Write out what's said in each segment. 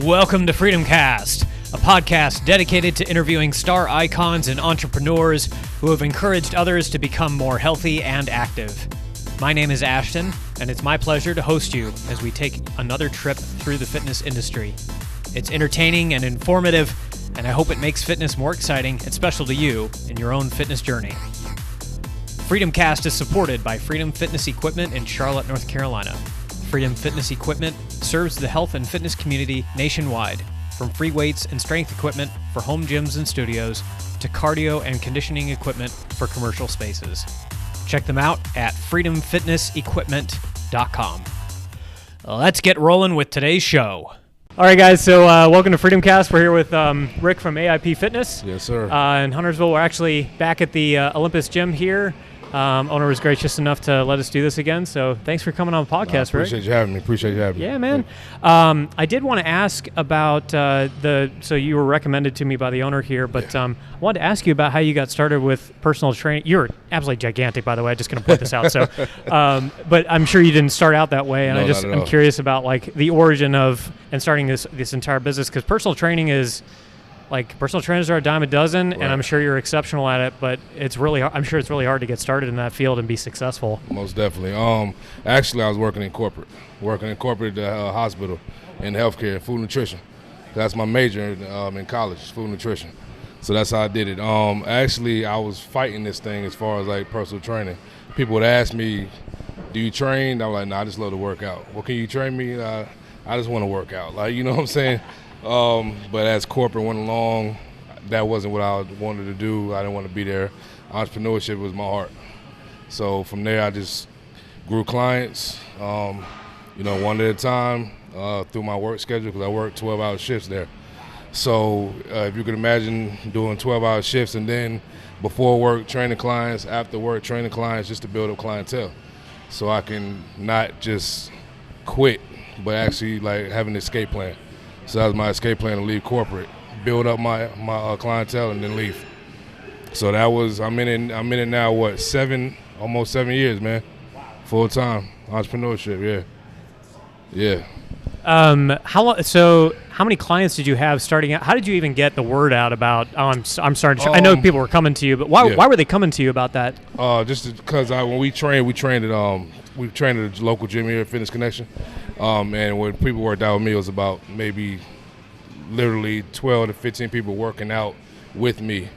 Welcome to FreedomCast, a podcast dedicated to interviewing star icons and entrepreneurs who have encouraged others to become more healthy and active. My name is Ashton, and it's my pleasure to host you as we take another trip through the fitness industry. It's entertaining and informative, and I hope it makes fitness more exciting and special to you in your own fitness journey. FreedomCast is supported by Freedom Fitness Equipment in Charlotte, North Carolina. Freedom Fitness Equipment serves the health and fitness community nationwide, from free weights and strength equipment for home gyms and studios to cardio and conditioning equipment for commercial spaces. Check them out at freedomfitnessequipment.com. Let's get rolling with today's show. All right, guys, so welcome to FreedomCast. We're here with Rick from AIP Fitness. Yes, sir. In Huntersville. We're actually back at the Olympus Gym here. Owner was gracious enough to let us do this again, so thanks for coming on the podcast, Rick. Appreciate you having me. Yeah, man. I did want to ask about so you were recommended to me by the owner here, but I wanted to ask you about how you got started with personal training. You're absolutely gigantic, by the way. I'm just going to point this out. So, but I'm sure you didn't start out that way, and No, I'm curious about like the origin of and starting this entire business, because personal training is. Like, personal trainers are a dime a dozen, right. And I'm sure you're exceptional at it, but I'm sure it's really hard to get started in that field and be successful. Most definitely. Actually, I was working in corporate at the hospital in healthcare, food nutrition. That's my major in college, food nutrition. So that's how I did it. Actually, I was fighting this thing as far as like personal training. People would ask me, "Do you train?" I'm like, "No, I just love to work out." "Well, can you train me?" "I just want to work out." Like, you know what I'm saying? But as corporate went along, that wasn't what I wanted to do. I didn't want to be there. Entrepreneurship was my heart. So from there, I just grew clients, one at a time through my work schedule, because I worked 12-hour shifts there. So if you could imagine doing 12-hour shifts and then before work training clients, after work training clients, just to build up clientele. So I can not just quit, but actually like have an escape plan. So that was my escape plan, to leave corporate, build up my clientele, and then leave. So that was I'm in it now. Almost 7 years, man, full time entrepreneurship. Yeah. How long? So how many clients did you have starting out? How did you even get the word out about? I'm starting. I know people were coming to you, but why were they coming to you about that? Just because when we trained at a local gym here at Fitness Connection. And when people worked out with me, it was about maybe literally 12 to 15 people working out with me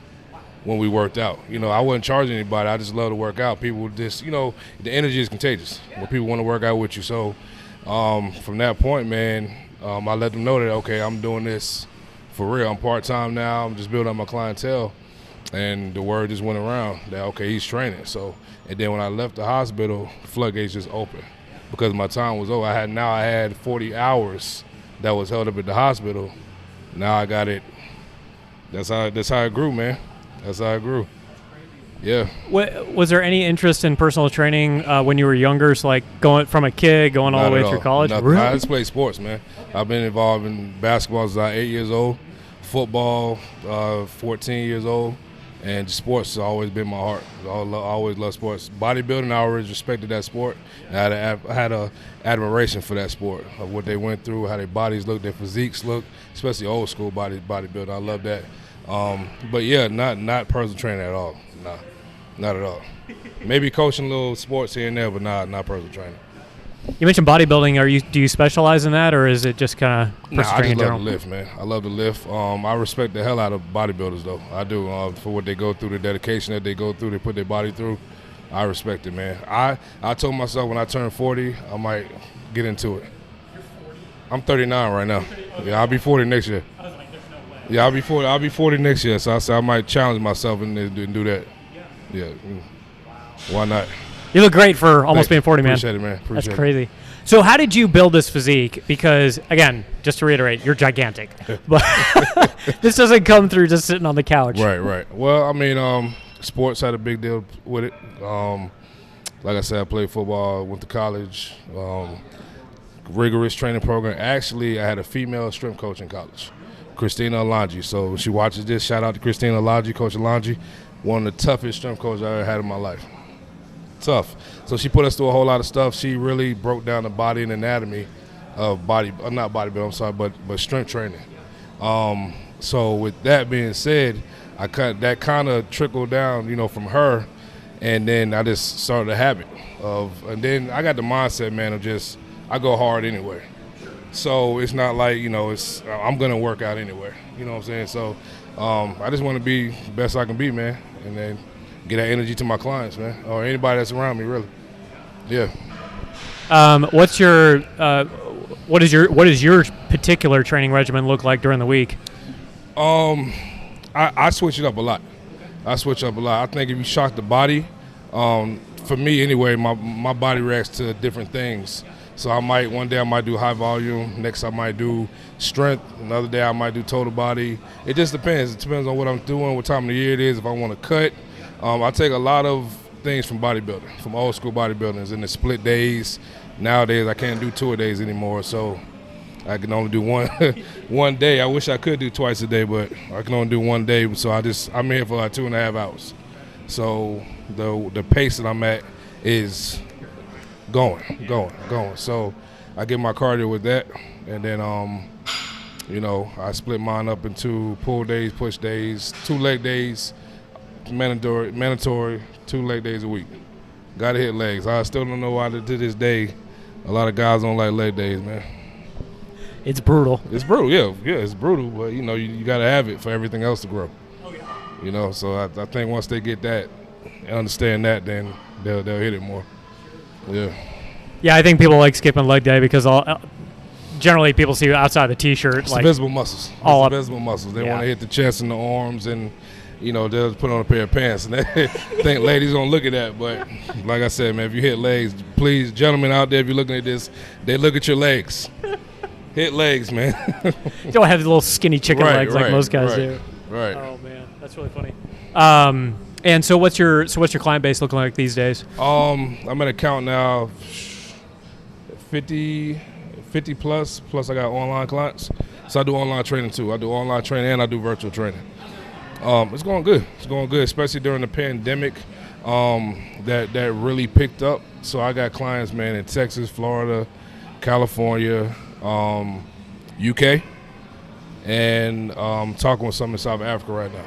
when we worked out. I wasn't charging anybody. I just love to work out. People just, the energy is contagious when people want to work out with you. So from that point, man, I let them know that, okay, I'm doing this for real. I'm part-time now. I'm just building up my clientele. And the word just went around that, okay, he's training. So, and then when I left the hospital, floodgates just opened. Because my time was over. I had 40 hours that was held up at the hospital. Now I got it. That's how it grew, man. That's how it grew. Yeah. Was there any interest in personal training when you were younger? So like going from a kid going all the way through college? Really? I just played sports, man. I've been involved in basketball since I was 8 years old, football 14 years old. And sports has always been my heart. I always loved sports. Bodybuilding, I always respected that sport. And I had a admiration for that sport, of what they went through, how their bodies look, their physiques look, especially old school bodybuilding. I love that. But yeah, not personal training at all. Nah, not at all. Maybe coaching little sports here and there, but not personal training. You mentioned bodybuilding. Do you specialize in that, or is it just kind of I just love to lift, man. I love to lift. I respect the hell out of bodybuilders, though. I do, for what they go through, the dedication that they go through, they put their body through. I respect it, man. I told myself when I turn 40, I might get into it. You're 40? I'm 39 right now. Yeah, I'll be 40 next year. I was like, there's no way. Yeah, I'll be 40 next year, so I said I might challenge myself and do that. Yeah. Why not? You look great for almost being 40, man. Appreciate it, man. That's crazy. So how did you build this physique? Because, again, just to reiterate, you're gigantic. But this doesn't come through just sitting on the couch. Right. Well, I mean, sports had a big deal with it. Like I said, I played football, went to college, rigorous training program. Actually, I had a female strength coach in college, Christina Alonji. So when she watches this, shout out to Christina Alonji, Coach Alonji, one of the toughest strength coaches I ever had in my life. Tough. So she put us through a whole lot of stuff. She really broke down the body and anatomy of not bodybuilding, I'm sorry, but strength training. So with that being said, that kind of trickled down, from her, and then I just started a habit and then I got the mindset, man, of just I go hard anyway. So it's not like I'm gonna work out anyway. You know what I'm saying? So I just want to be the best I can be, man, and then get that energy to my clients, man, or anybody that's around me, really. Yeah. What does your particular training regimen look like during the week? I switch it up a lot. I think if you shock the body, for me anyway, my body reacts to different things. So one day I might do high volume, next I might do strength, another day I might do total body. It just depends. It depends on what I'm doing, what time of the year it is, if I want to cut. I take a lot of things from bodybuilding, from old school bodybuilders, and the split days. Nowadays I can't do 2 days anymore, so I can only do one day. I wish I could do twice a day, but I can only do 1 day. So I'm here for like 2.5 hours. So the pace that I'm at is going. So I get my cardio with that, and then I split mine up into pull days, push days, 2 leg days, mandatory 2 leg days a week. Got to hit legs. I still don't know why to this day a lot of guys don't like leg days, man. It's brutal. It's brutal, yeah, it's brutal. But you got to have it for everything else to grow. So I think once they get that and understand that, then they'll hit it more. Yeah. Yeah, I think people like skipping leg day because generally people see outside the t-shirt. It's the visible muscles. All visible muscles. They want to hit the chest and the arms, and they'll put on a pair of pants. And they think ladies don't look at that, but like I said, man, if you hit legs, please, gentlemen out there, if you're looking at this, they look at your legs. Hit legs, man. You don't have the little skinny chicken legs like most guys do. Right. Oh man, that's really funny. And so what's your client base looking like these days? I'm at a count now, 50 plus I got online clients. So I do online training too. I do online training and I do virtual training. It's going good. Especially during the pandemic. That really picked up. So I got clients, man, in Texas, Florida, California, UK, and talking with some in South Africa right now.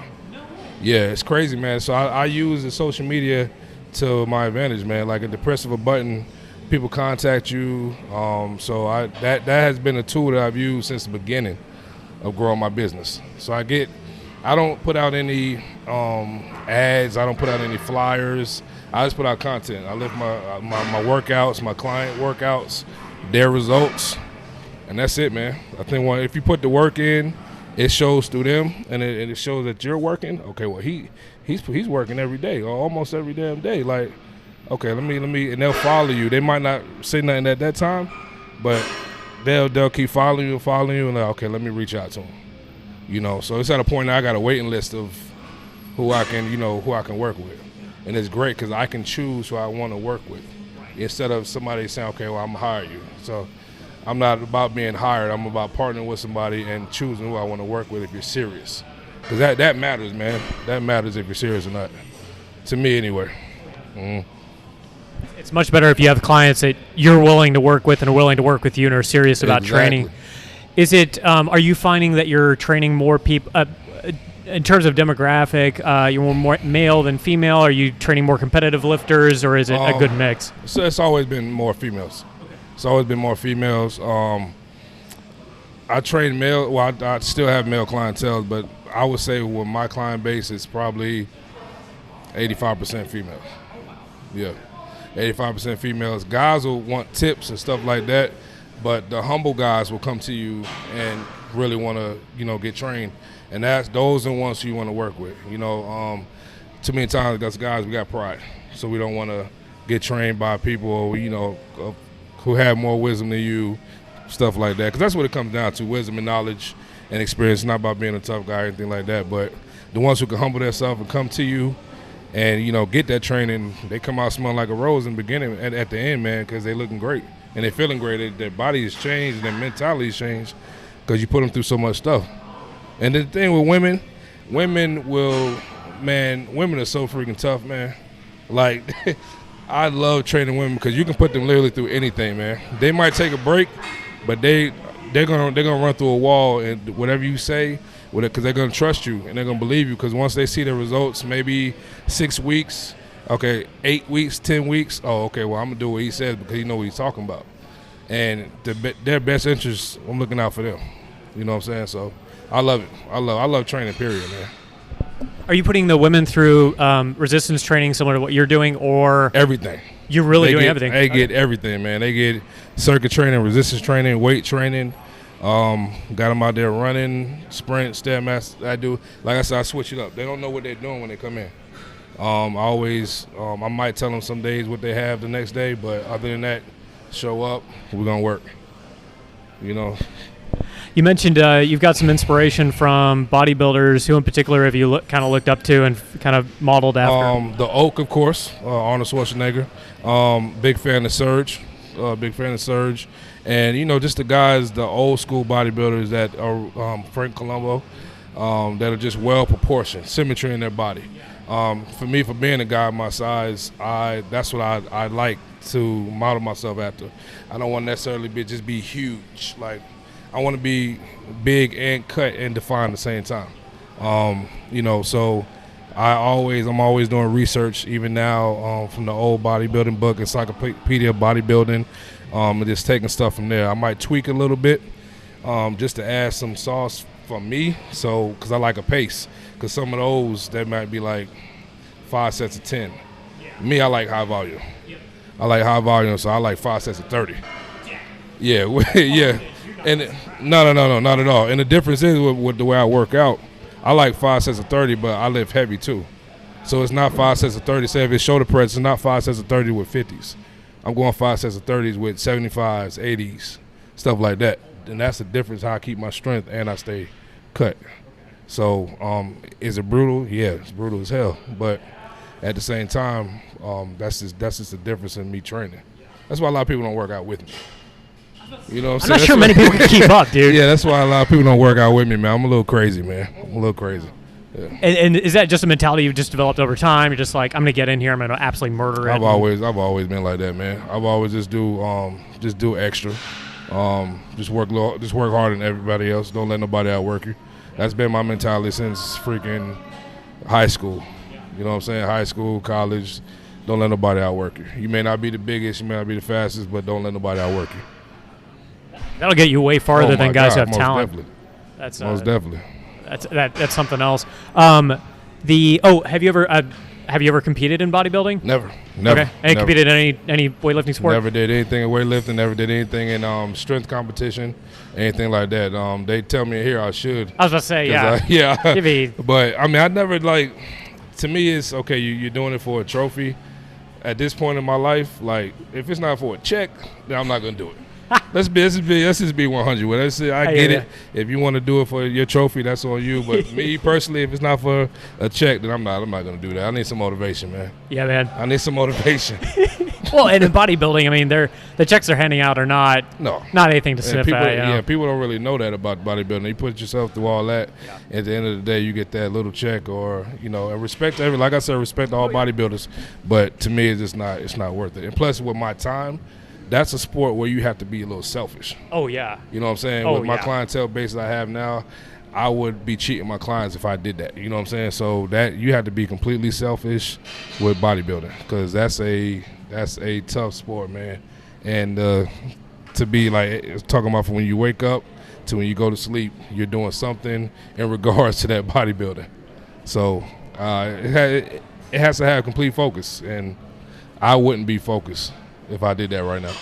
Yeah, it's crazy, man. So I use the social media to my advantage, man. Like at the press of a button, people contact you. So that has been a tool that I've used since the beginning of growing my business. So I don't put out any ads. I don't put out any flyers. I just put out content. I lift my workouts, my client workouts, their results, and that's it, man. I think if you put the work in, it shows through them, and it shows that you're working. Okay, well he's working every day, or almost every damn day. Like, okay, let me, and they'll follow you. They might not say nothing at that time, but they'll keep following you, and like, okay, let me reach out to them. So it's at a point now I got a waiting list of who I can work with, and it's great because I can choose who I want to work with instead of somebody saying, okay, well I'm gonna hire you. So I'm not about being hired. I'm about partnering with somebody and choosing who I want to work with if you're serious. Because that matters, man. That matters if you're serious or not. To me, anyway. Mm-hmm. It's much better if you have clients that you're willing to work with and are willing to work with you and are serious about training. Is it? Are you finding that you're training more people in terms of demographic? You're more male than female? Are you training more competitive lifters, or is it a good mix? So it's always been more females. It's always been more females. I train male. Well, I still have male clientele, but I would say with my client base, it's probably 85% females. Yeah, 85% females. Guys will want tips and stuff like that, but the humble guys will come to you and really want to, get trained, and those are the ones you want to work with. Too many times as guys we got pride, so we don't want to get trained by people, who have more wisdom than you, stuff like that. Because that's what it comes down to, wisdom and knowledge and experience. It's not about being a tough guy or anything like that, but the ones who can humble themselves and come to you and, get that training, they come out smelling like a rose in the beginning and at the end, man, because they're looking great. And they're feeling great. Their body has changed and their mentality has changed because you put them through so much stuff. And the thing with women are so freaking tough, man. Like, I love training women because you can put them literally through anything, man. They might take a break, but they're gonna run through a wall, and whatever you say, because they're gonna trust you and they're gonna believe you. Because once they see the results, maybe 6 weeks, okay, 8 weeks, 10 weeks. Oh, okay. Well, I'm gonna do what he says because he know what he's talking about, and their best interests. I'm looking out for them. You know what I'm saying? So I love it. I love training. Period, man. Are you putting the women through resistance training similar to what you're doing, or everything? You're really doing everything. They get everything, man. They get circuit training, resistance training, weight training. Got them out there running, sprint, stairmaster. I do, like I said, I switch it up. They don't know what they're doing when they come in. I might tell them some days what they have the next day, but other than that, show up, we're gonna work. You know. You mentioned you've got some inspiration from bodybuilders. Who in particular have you kind of looked up to and kind of modeled after? The Oak, of course, Arnold Schwarzenegger. Big fan of Surge. And, you know, just the guys, the old school bodybuilders that are Frank Colombo, that are just well proportioned, symmetry in their body. For me, for being a guy my size, that's what I like to model myself after. I don't want to necessarily just be huge. Like, I want to be big and cut and defined at the same time. You know, so I'm always doing research, even now, from the old bodybuilding book, Encyclopedia of Bodybuilding, and just taking stuff from there. I might tweak a little bit, just to add some sauce for me, so because I like a pace. Because some of those, they might be like 5 sets of 10. Me, I like high volume. I like high volume, so I like 5 sets of 30. Yeah, yeah. And no, not at all. And the difference is with the way I work out, I like 5 sets of 30, but I lift heavy too. So it's not 5 sets of 30. Say if it's shoulder press, it's not 5 sets of 30 with 50s. I'm going 5 sets of 30s with 75s, 80s, stuff like that. And that's the difference, how I keep my strength and I stay cut. So is it brutal? Yeah, it's brutal as hell. But at the same time, that's just the difference in me training. That's why a lot of people don't work out with me. You know what I'm not sure many people can keep up, dude. Yeah, that's why a lot of people don't work out with me, man. I'm a little crazy, man. I'm a little crazy. Yeah. And is that just a mentality you've just developed over time? You're just like, I'm gonna get in here, I'm gonna absolutely murder it. I've always been like that, man. I've always just do extra, just work harder than everybody else. Don't let nobody outwork you. That's been my mentality since freaking high school. You know what I'm saying? High school, college. Don't let nobody outwork you. You may not be the biggest, you may not be the fastest, but don't let nobody outwork you. That'll get you way farther than guys who have talent. Definitely. That's most definitely. That's something else. Have you ever competed in bodybuilding? Never. Okay. And competed in any weightlifting sport? Never did anything in weightlifting. Never did anything in strength competition, anything like that. They tell me here I should. I was about to say, yeah. Yeah. But I mean, I never like. To me, it's okay. You're doing it for a trophy. At this point in my life, like if it's not for a check, then I'm not gonna do it. Let's just be 100 with it. I get it. If you want to do it for your trophy, that's on you. But me personally, if it's not for a check, then I'm not gonna do that. I need some motivation, man. Yeah, man. I need some motivation. Well, and in bodybuilding, I mean, the checks they're handing out are not anything to sniff at. Yeah, people don't really know that about bodybuilding. You put yourself through all that. Yeah. At the end of the day, you get that little check, or and respect like I said, respect all bodybuilders. But to me, it's not worth it. And plus, with my time. That's a sport where you have to be a little selfish. Oh, yeah. You know what I'm saying? With my clientele base that I have now, I would be cheating my clients if I did that. You know what I'm saying? So that you have to be completely selfish with bodybuilding because that's a tough sport, man. And to be like talking about from when you wake up to when you go to sleep, you're doing something in regards to that bodybuilding. So it has to have complete focus, and I wouldn't be focused if I did that right now.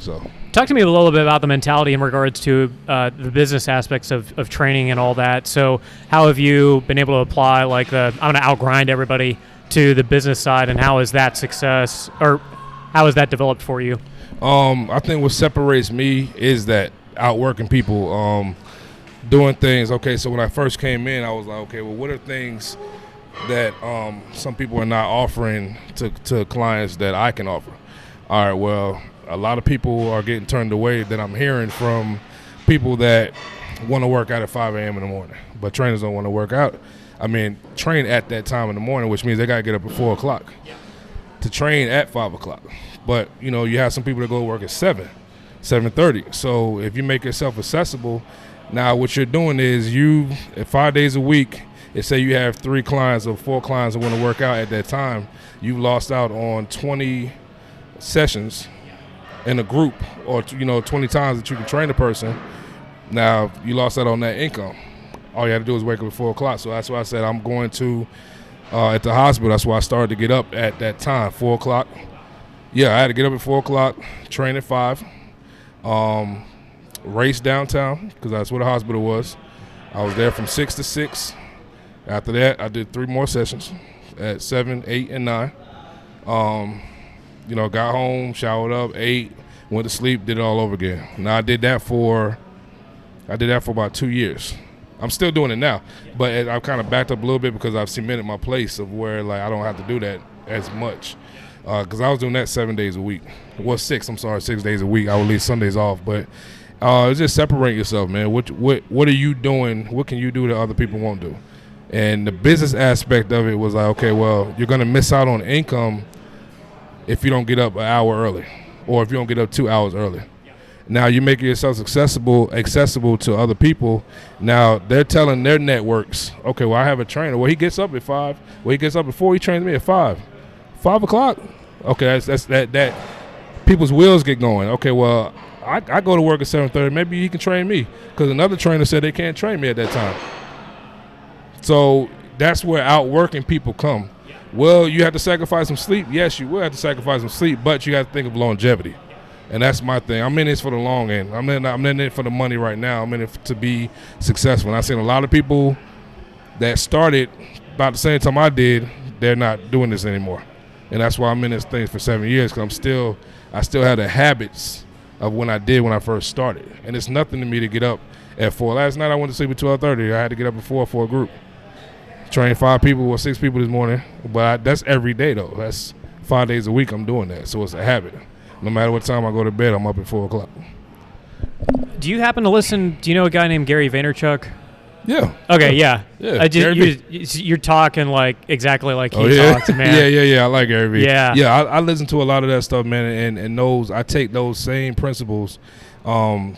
So talk to me a little bit about the mentality in regards to the business aspects of training and all that. So how have you been able to apply like I'm going to outgrind everybody to the business side, and how is that success, or how has that developed for you? I think what separates me is that outworking people, doing things. Okay, so when I first came in, I was like, okay, well, what are things that some people are not offering to clients that I can offer? All right, well, a lot of people are getting turned away that I'm hearing from people that want to work out at 5 a.m. in the morning, but trainers don't want to work out. I mean, train at that time in the morning, which means they got to get up at 4 o'clock to train at 5 o'clock. But, you have some people that go to work at 7. 7:30. So if you make yourself accessible, now what you're doing is at 5 days a week, let's say you have 3 clients or 4 clients that want to work out at that time, you've lost out on 20 sessions in a group, or 20 times that you can train a person. Now you lost out on that income. All you had to do is wake up at 4 o'clock. So that's why I said I'm going to at the hospital. That's why I started to get up at that time, 4 o'clock. Yeah, I had to get up at 4 o'clock, train at 5, race downtown because that's where the hospital was. I was there from 6 to 6. After that, I did 3 more sessions at 7, 8, and 9. Got home, showered up, ate, went to sleep, did it all over again. Now I did that for about 2 years. I'm still doing it now, but I've kind of backed up a little bit because I've cemented my place of where I don't have to do that as much. Because I was doing that 7 days a week. Well, 6 days a week. I would leave Sundays off, but it's just separate yourself, man. What are you doing? What can you do that other people won't do? And the business aspect of it was like, okay, well, you're going to miss out on income if you don't get up an hour early, or if you don't get up 2 hours early. Now you're making yourself accessible to other people. Now they're telling their networks, okay, well, I have a trainer. Well, he gets up at 5. Well, he gets up at 4. He trains me at 5. 5 o'clock. Okay, that people's wheels get going. Okay, well, I go to work at 7:30. Maybe he can train me because another trainer said they can't train me at that time. So that's where outworking people come. Well, you have to sacrifice some sleep. Yes, you will have to sacrifice some sleep, but you have to think of longevity. And that's my thing. I'm in this for the long end. I'm in it for the money right now. I'm in it to be successful. And I've seen a lot of people that started about the same time I did, they're not doing this anymore. And that's why I'm in this thing for 7 years, because I still have the habits of when I first started. And it's nothing to me to get up at 4. Last night I went to sleep at 12:30. I had to get up at 4 for a group. Train 5 people or 6 people this morning. But that's every day, though. That's 5 days a week I'm doing that. So it's a habit. No matter what time I go to bed, I'm up at 4 o'clock. Do you happen to listen? Do you know a guy named Gary Vaynerchuk? Yeah. Okay, yeah. You're talking exactly like he talks, man. Yeah. I like Gary V. Yeah. Yeah, I listen to a lot of that stuff, man, and I take those same principles from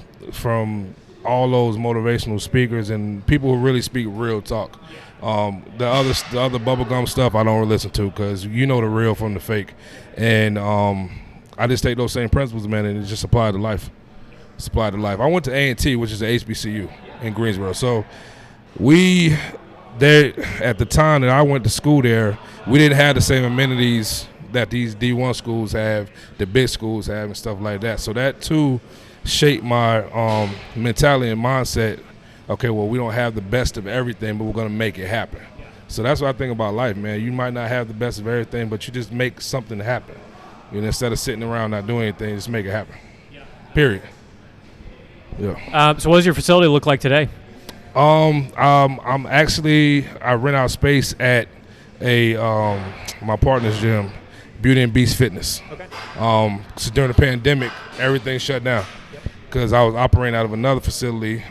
all those motivational speakers and people who really speak real talk. The other bubblegum stuff I don't listen to because the real from the fake. And I just take those same principles, man, and just apply to life. I went to A&T, which is the HBCU in Greensboro. So at the time that I went to school there, we didn't have the same amenities that these D1 schools have, the big schools have, and stuff like that. So that too shaped my mentality and mindset. Okay, well, we don't have the best of everything, but we're going to make it happen. So that's what I think about life, man. You might not have the best of everything, but you just make something happen. Instead of sitting around not doing anything, just make it happen. Period. Yeah. So what does your facility look like today? I rent out space at my partner's gym, Beauty and Beast Fitness. Okay. So during the pandemic, everything shut down because I was operating out of another facility,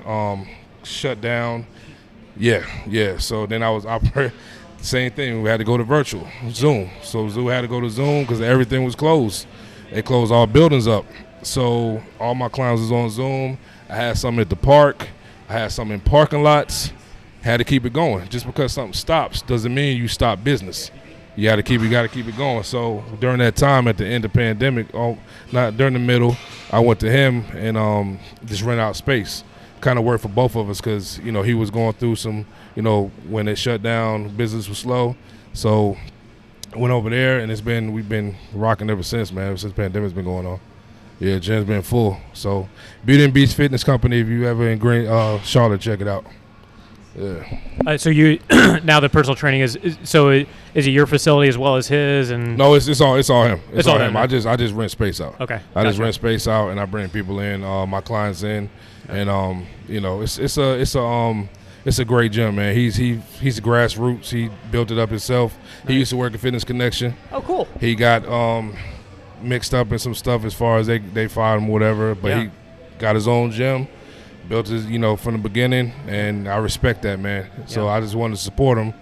shut down. Yeah. So then I was operating. Same thing. We had to go to virtual, Zoom. So Zoo had to go to Zoom because everything was closed. They closed all buildings up. So all my clients was on Zoom. I had some at the park. I had some in parking lots. Had to keep it going. Just because something stops doesn't mean you stop business. You got to keep it going. So during that time at the end of the pandemic, not during the middle, I went to him and just rent out space. Kind of worked for both of us because he was going through some. When it shut down, business was slow. So I went over there, and we've been rocking ever since, man. Ever since the pandemic's been going on. Yeah, gym's been full. So Beauty and Beast Fitness Company, if you ever in Charlotte, check it out. Yeah. So you now the personal training is it your facility as well as his? And no, it's all him. It's all him. I just rent space out. Okay. I just rent space out, and I bring people in, my clients in, and it's a great gym, man. He's grassroots. He built it up himself. Nice. He used to work at Fitness Connection. Oh, cool. He got mixed up in some stuff as far as they fired him, whatever. But he got his own gym, built his, from the beginning, and I respect that, man. So I just wanted to support him.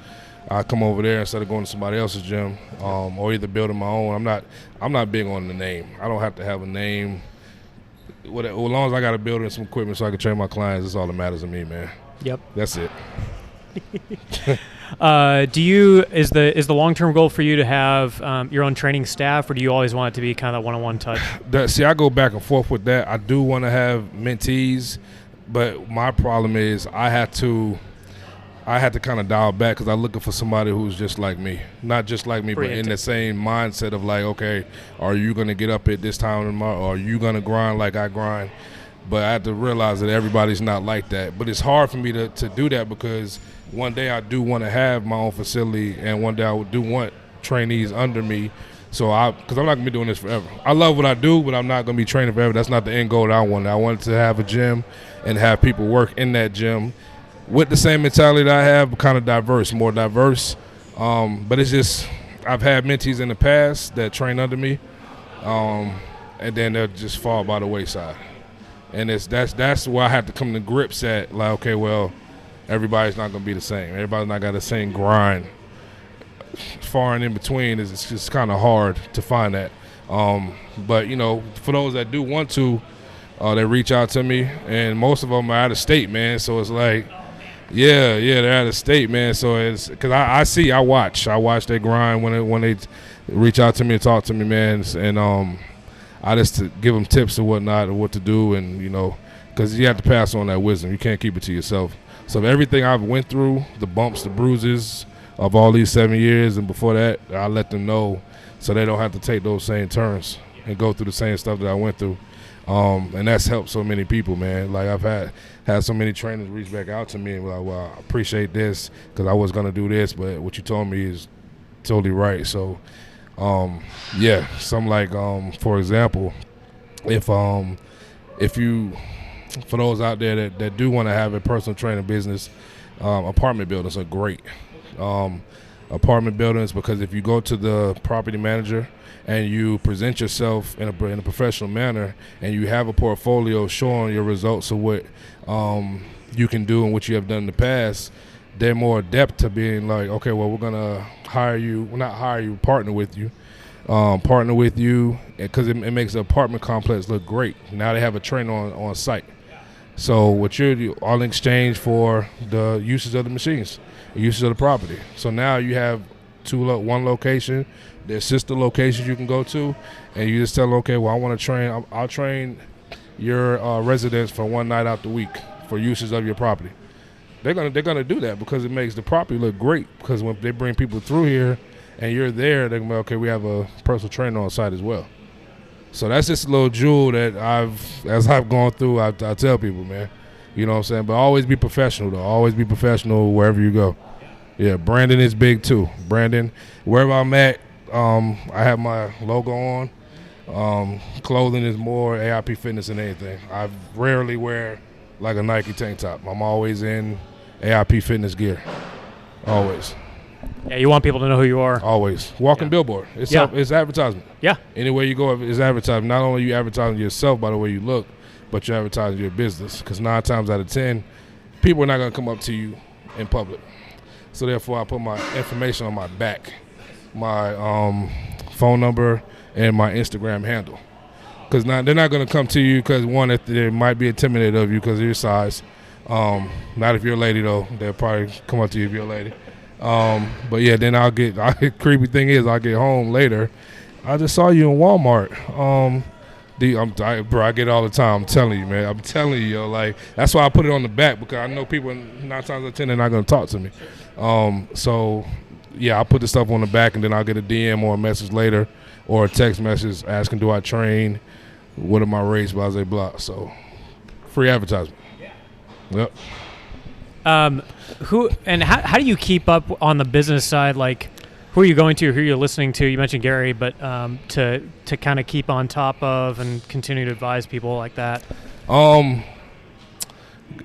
I come over there instead of going to somebody else's gym, or either building my own. I'm not big on the name. I don't have to have a name. as long as I got a building and some equipment so I can train my clients, that's all that matters to me, man. Yep. That's it. Is the long-term goal for you to have your own training staff, or do you always want it to be kind of that one-on-one touch? See, I go back and forth with that. I do want to have mentees, but my problem is I had to kind of dial back because I'm looking for somebody who's just like me. Not just like me, but in the same mindset of like, okay, are you going to get up at this time tomorrow, or are you going to grind like I grind? But I had to realize that everybody's not like that. But it's hard for me to do that because one day I do want to have my own facility, and one day I do want trainees under me. So because I'm not going to be doing this forever. I love what I do, but I'm not going to be training forever. That's not the end goal that I wanted. I wanted to have a gym and have people work in that gym with the same mentality that I have, but kind of more diverse. But it's just, I've had mentees in the past that train under me, and then they'll just fall by the wayside. And that's where I have to come to grips at, like, okay, well, everybody's not going to be the same. Everybody's not got the same grind. Far and in between, it's just kind of hard to find that. But, for those that do want to, they reach out to me, and most of them are out of state, man. So it's like, yeah, they're out of state, man. So it's because I watch their grind when they reach out to me and talk to me, man. And I just to give them tips and whatnot and what to do, and because you have to pass on that wisdom. You can't keep it to yourself. So everything I've went through, the bumps, the bruises of all these 7 years, and before that, I let them know so they don't have to take those same turns and go through the same stuff that I went through. And that's helped so many people, man. Like I've had so many trainers reach back out to me and be like, well, I appreciate this because I was going to do this, but what you told me is totally right. So, some like, for example, if you, for those out there that do want to have a personal training business, apartment buildings are great. Apartment buildings, because if you go to the property manager and you present yourself in a professional manner and you have a portfolio showing your results of what you can do and what you have done in the past, they're more adept to being like, okay, well, we're going to partner with you because it makes the apartment complex look great. Now they have a trainer on site. So what you're all in exchange for the uses of the machines, the uses of the property. So now you have one location, there's sister locations you can go to, and you just tell them, okay, well, I want to train. I'll train your residents for one night out the week for uses of your property. They're gonna do that because it makes the property look great. Because when they bring people through here and you're there, they're gonna be, okay, we have a personal trainer on site as well. So that's just a little jewel that as I've gone through, I tell people, man. You know what I'm saying? But always be professional, though. Always be professional wherever you go. Yeah, branding is big, too. Branding, wherever I'm at, I have my logo on. Clothing is more AIP fitness than anything. I rarely wear, like, a Nike tank top. I'm always in AIP fitness gear. Always. Yeah, you want people to know who you are. Always. Walking billboard. It's advertisement. Yeah. Anywhere you go, it's advertising. Not only are you advertising yourself by the way you look, but you're advertising your business. Because 9 times out of 10, people are not going to come up to you in public. So therefore, I put my information on my back, my phone number, and my Instagram handle. Because they're not going to come to you because, one, if they might be intimidated of you because of your size. Not if you're a lady, though. They'll probably come up to you if you're a lady. But yeah, then creepy thing is I'll get home later. I just saw you in Walmart. Bro, I get it all the time. I'm telling you, man. I'm telling you, yo. Like, that's why I put it on the back, because I know people 9 times out of 10 they're not going to talk to me. So yeah, I'll put the stuff on the back, and then I'll get a DM or a message later or a text message asking, do I train? What are my rates? Blah, blah, blah. So free advertisement. Yep. How do you keep up on the business side? Like, who are you going to? Who are you listening to? You mentioned Gary, but to kind of keep on top of and continue to advise people like that.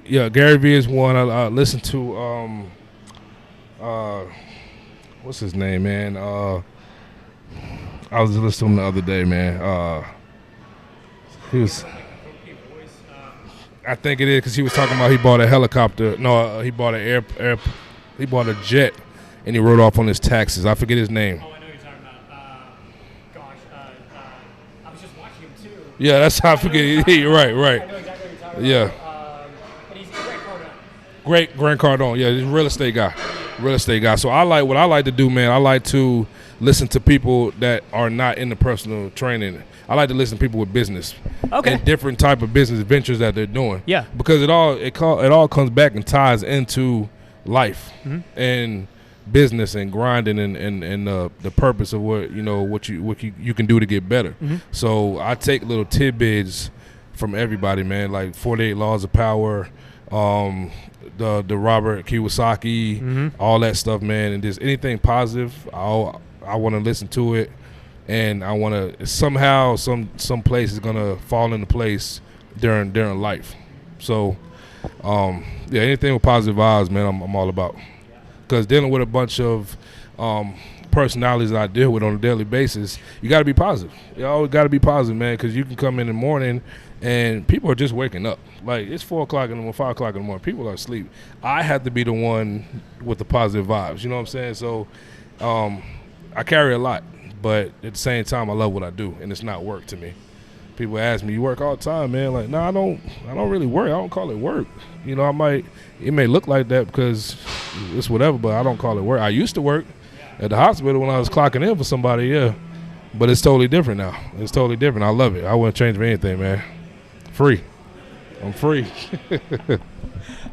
Yeah, Gary Vee is one. I listen to what's his name, man? I was listening to him the other day, man. He was. I think it is because he was talking about he bought a helicopter. No, he bought he bought a jet, and he wrote off on his taxes. I forget his name. Oh, I know who you're talking about. I was just watching him too. Yeah, that's how I forget. You're right. I know exactly what you're talking about. Yeah. But he's Grant Cardone. Great Grant Cardone. Yeah, he's a real estate guy. Real estate guy. So what I like to do, man, I like to listen to people that are not in the personal training. I like to listen to people with business. Okay. And different type of business ventures that they're doing. Yeah. Because it all comes back and ties into life and business and grinding and the purpose of what you can do to get better. So I take little tidbits from everybody, man, like 48 Laws of Power, the Robert Kiyosaki, all that stuff, man, and just anything positive. I want to listen to it, and I want to somehow some place is gonna fall into place during life. So yeah, anything with positive vibes, man, I'm all about. Because dealing with a bunch of personalities that I deal with on a daily basis, you got to be positive. You always got to be positive, man, because you can come in the morning and people are just waking up. Like, it's 4 o'clock in the morning, 5 o'clock in the morning. People are asleep. I have to be the one with the positive vibes. You know what I'm saying? So I carry a lot, but at the same time, I love what I do, and it's not work to me. People ask me, you work all the time, man? Like, no, I don't really work. I don't call it work. You know, it may look like that because it's whatever, but I don't call it work. I used to work at the hospital when I was clocking in for somebody, yeah. But it's totally different now. It's totally different. I love it. I wouldn't change for anything, man. Free. I'm free.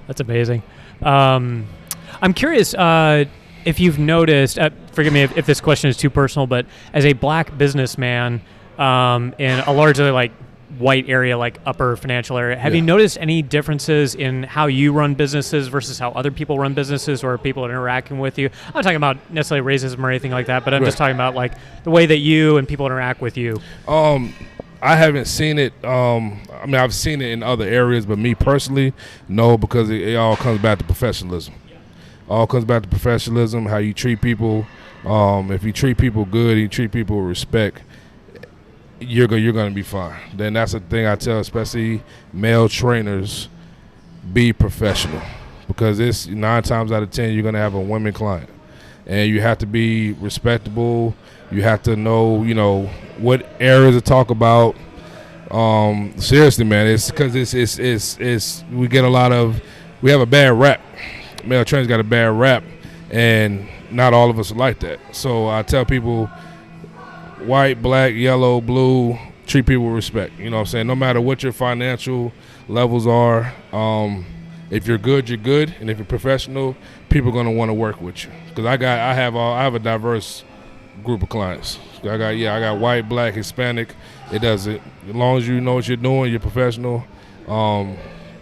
That's amazing. I'm curious if you've noticed, forgive me if this question is too personal, but as a black businessman in a largely like white area, like upper financial area, have you noticed any differences in how you run businesses versus how other people run businesses or people are interacting with you? I'm not talking about necessarily racism or anything like that, but I'm just talking about like the way that you and people interact with you. I haven't seen it. I've seen it in other areas, but me personally, no, because it all comes back to professionalism. All comes back to professionalism, how you treat people. If you treat people good, you treat people with respect, you're going to be fine. Then that's the thing I tell, especially male trainers, be professional, because it's 9 times out of 10 you're going to have a women client, and you have to be respectable. You have to know, what areas to talk about. Seriously, man, it's because we have a bad rap. Male trainers got a bad rap, and not all of us are like that. So I tell people, white, black, yellow, blue, treat people with respect. You know what I'm saying? No matter what your financial levels are, if you're good, you're good, and if you're professional, people are gonna want to work with you. Because I have a diverse group of clients. I got white, black, Hispanic. It does it. As long as you know what you're doing, you're professional.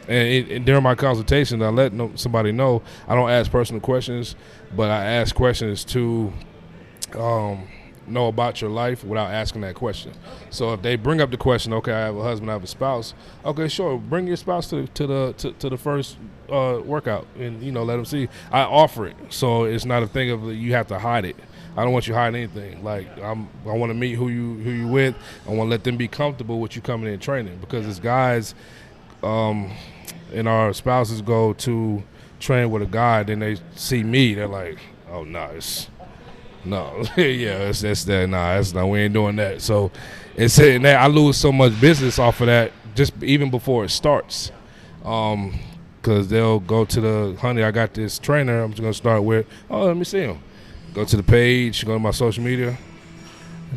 And during my consultations, I let somebody know I don't ask personal questions, but I ask questions to know about your life without asking that question. So if they bring up the question, okay, I have a husband, I have a spouse. Okay, sure, bring your spouse to the first workout, and let them see. I offer it, so it's not a thing of you have to hide it. I don't want you hiding anything. Like I want to meet who you with. I want to let them be comfortable with you coming in training, because as guys, and our spouses go to train with a guy, then they see me, they're like, oh that's that. Nah, that's not. We ain't doing that. So it's saying that I lose so much business off of that, just even before it starts. Because they'll go to the, honey, I got this trainer I'm just gonna start with. Oh, let me see him. Go to the page, go to my social media.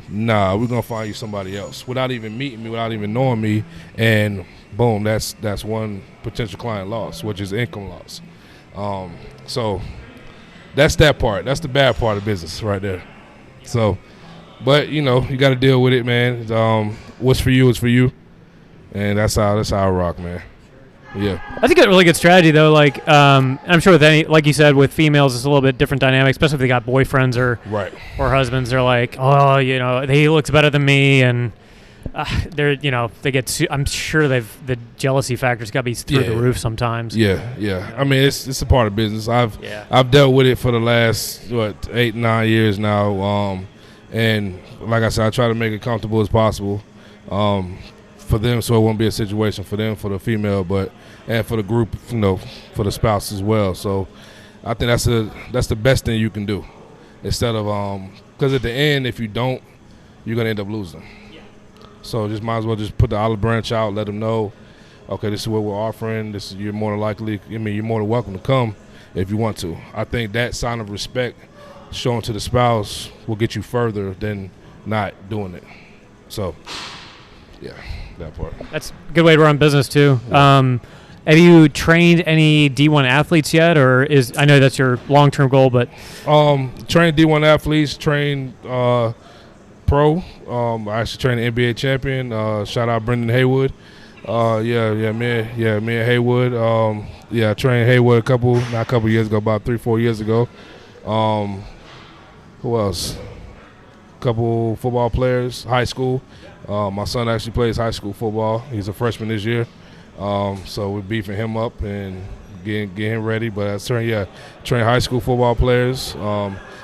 Nah, we're gonna find you somebody else without even meeting me, without even knowing me, and boom, that's one potential client loss, which is income loss. So that's that part. That's the bad part of business right there. So, but you got to deal with it, man. What's for you is for you, and that's how I rock, man. Yeah, I think it's a really good strategy, though. Like, I'm sure with any, like you said, with females, it's a little bit different dynamic, especially if they got boyfriends or husbands. They're like, oh, he looks better than me, and they get. I'm sure the jealousy factor's got to be through the roof sometimes. Yeah. I mean, it's a part of business. I've dealt with it for the last 8-9 years now, and like I said, I try to make it comfortable as possible. For them, so it won't be a situation for them, for the female, and for the group, for the spouse as well. So I think that's the best thing you can do, instead of because at the end, if you don't, you're gonna end up losing. So just might as well just put the olive branch out, let them know, okay, this is what we're offering. You're more than likely, you're more than welcome to come if you want to. I think that sign of respect shown to the spouse will get you further than not doing it. So, yeah, that part. That's a good way to run business too. Yeah. Have you trained any D1 athletes yet, or I know that's your long-term goal, but train D1 athletes, train pro. I actually trained an NBA champion. Shout out Brendan Haywood. Me and Haywood. I trained Haywood not a couple years ago, about 3-4 years ago. Who else? A couple football players, high school. My son actually plays high school football. He's a freshman this year. So we're beefing him up and getting him ready. But I train high school football players.